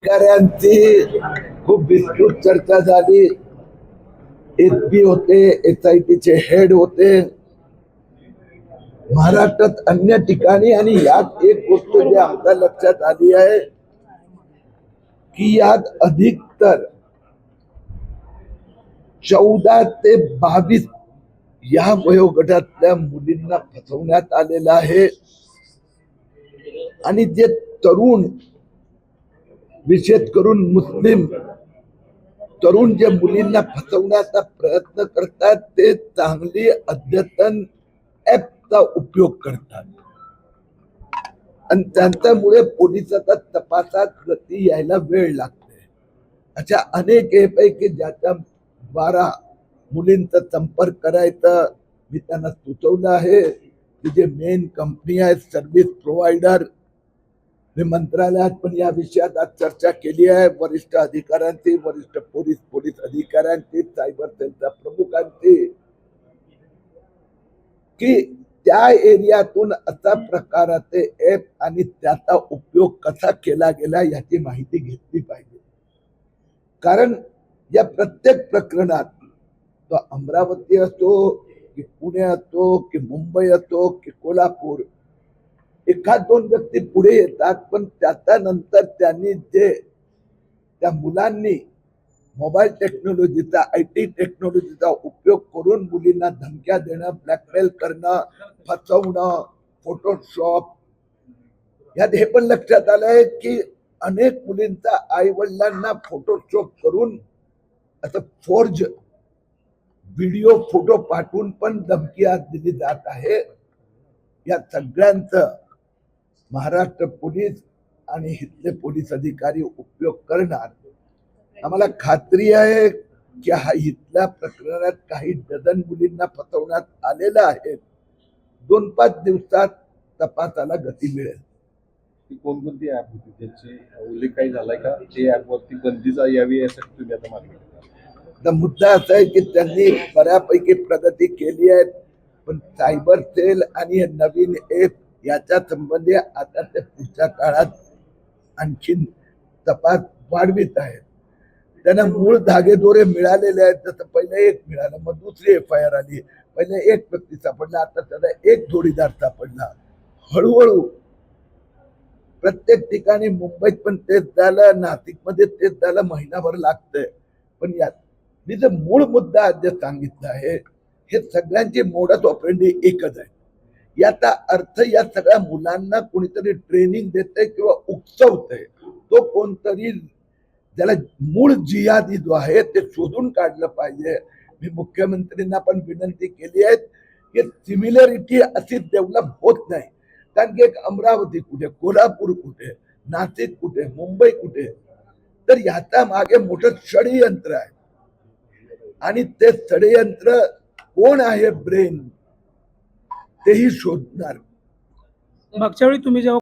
अधिकाऱ्यांची खूप विस्तृत चर्चा झाली. एसपी होते, SITचे हेड होते महाराष्ट्रात अन्य ठिकाणी. आणि यात एक गोष्ट जी आमच्या लक्षात आली आहे की यात अधिकतर 14 ते 22 या वयोगटातल्या मुलींना फसवण्यात आलेलं आहे. आणि जे तरुण, विशेष करून मुस्लिम तरुण जे मुलींना फसवण्याचा प्रयत्न करतात ते चांगली अद्यतन ऍपचा उपयोग करतात आणि त्यांच्यामुळे पोलिसांच्या तपासात गती यायला वेळ लागते. अशा अनेक पैकी ज्याच्या 12 मुलींचा संपर्क करायचा मी त्यांना सुचवलं आहे की जे मेन कंपनी आहे सर्व्हिस प्रोव्हायडर, मी मंत्रालयात पण या विषयात आज चर्चा केली आहे. वरिष्ठ अधिकाऱ्यांची, वरिष्ठ पोलीस अधिकाऱ्यांची, सायबर सेलच्या प्रमुखांची, की त्या एरियातून अशा प्रकारचे ऍप आणि त्याचा उपयोग कसा केला गेला याची माहिती घेतली पाहिजे. कारण या प्रत्येक प्रकरणात तो अमरावती असो की पुणे असो की मुंबई असो की कोल्हापूर, एखाद दोन व्यक्ती पुढे येतात पण त्याच्यानंतर त्यांनी जे त्या मुलांनी मोबाईल टेक्नॉलॉजीचा, IT टेक्नॉलॉजीचा उपयोग करून मुलींना धमक्या देणं, ब्लॅकमेल करणं, फसवणं, फोटोशॉप, यात हे पण लक्षात आलंय की अनेक मुलींचा आई वडिलांना फोटोशॉप करून असं फोर्ज व्हिडिओ, फोटो पाठवून पण धमकी आज दिली जात आहे. या सगळ्यांचं महाराष्ट्र पोलीस आणि इथले पोलीस अधिकारी उपयोग करणार. आम्हाला खात्री आहे की हा इथल्या प्रकरणात काही डझन मुलींना फसवण्यात आलेलं आहे. 2-5 दिवसात तपासाला गती मिळेल. कोणकोणती ऍप होती त्याचे उल्लेख काही झालाय का? ते ऍप वरती बंदी यावी यासाठी तुम्ही आता मागणी करता? मुद्दा असा आहे की त्यांनी बऱ्यापैकी प्रगती केली आहे, पण सायबर सेल आणि नवीन ऍप याच्या संबंधी आता ते पुढच्या काळात आणखीन तपास वाढवित आहेत. त्यांना मूळ धागेदोरे मिळालेले आहेत. जसं पहिले एक मिळालं, मग दुसरी FIR आली, पहिले एक व्यक्ती सापडला, आता त्याला एक जोडीदार सापडला. हळूहळू प्रत्येक ठिकाणी, मुंबईत पण तेच झालं, नाशिकमध्ये तेच झालं, महिनाभर लागतंय. पण यात मी जे मूळ मुद्दा आज जे सांगितलं आहे, हे सगळ्यांची मोडस ऑपरेंडी एकच आहे. याचा अर्थ या सगळ्या मुलांना कोणीतरी ट्रेनिंग देते किंवा उकसवते. तो कोणतरी ज्याला मूळ जिहादी जो आहे ते शोधून काढलं पाहिजे. मी मुख्यमंत्र्यांना पण विनंती केली आहे की सिमिलरिटी अशी डेव्हलप होत नाही. कारण की एक अमरावती कुठे, कोल्हापूर कुठे, नाशिक कुठे, मुंबई कुठे, तर ह्याच्या मागे मोठं षडयंत्र आहे. आणि ते षडयंत्र कोण आहे ब्रेन तेही शोधणार. मागच्या वेळी तुम्ही जेव्हा